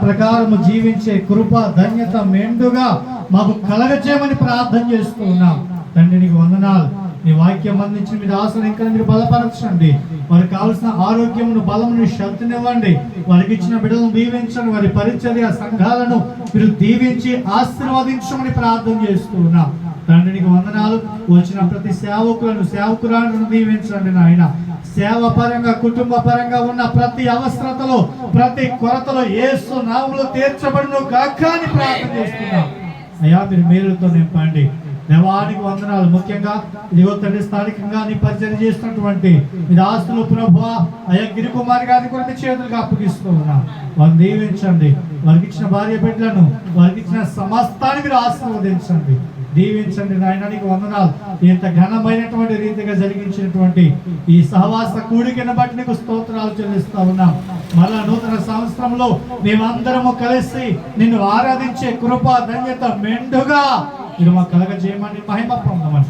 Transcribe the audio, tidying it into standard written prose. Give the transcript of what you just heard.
ప్రకారము జీవించే కృప ధన్యత మెండుగా మాకు కలగచేయమని ప్రార్థన చేస్తూ ఉన్నాం. తండ్రి నీకు వందనాలు. నీ వాక్యం అందించిన మీ దాసులను ఇంకా మీరు బలపరచండి. వారికి కావలసిన ఆరోగ్యమును, బలమును, శక్తినివ్వండి. వారికి ఇచ్చిన బిడ్డలను దీవించండి. వారి పరిచర్య సంఘాలను మీరు దీవించి ఆశీర్వదించమని ప్రార్థన చేస్తూ ఉన్నాం. తండ్రి నీకు వందనాలు. వచ్చిన ప్రతి సేవకులను, సేవకురాలను దీవించండి నాయన. సేవ పరంగా, కుటుంబ పరంగా ఉన్న ప్రతి అవసరతలో, ప్రతి కొరతలో యేసు నామములో తీర్చబడును గాక అని ప్రార్థన చేస్తున్నాం. అయ్యా మీరు మేలుతో నింపండి. దేవానికి వందనాలు. ముఖ్యంగా ఇదిగో తండ్రి స్థానికంగా నీ పరిచయం చేస్తున్నటువంటి మీ దాసులు ప్రభువా అయ్యా గిరికుమారి గారిని కూడా మీ చేతులకు అప్పగిస్తూ ఉన్నాం. వారిని దీవించండి. వారికి ఇచ్చిన భార్య బిడ్డలను, వారికి ఇచ్చిన సమస్తాన్ని మీరు ఆశీర్వదించండి, దీవించండి నాయన. నీకు వందనాలు. ఇంత ఘనమైనటువంటి రీతిగా జరిగించినటువంటి ఈ సహవాస కూడికను బట్టి నీకు స్తోత్రాలు చెల్లిస్తా ఉన్నాం. మరలా నూతన సంవత్సరంలో మేమందరము కలిసి నిన్ను ఆరాధించే కృప ధన్యత మెండుగా మీరు మాకు కలగజేయమని మహిమ పొందమని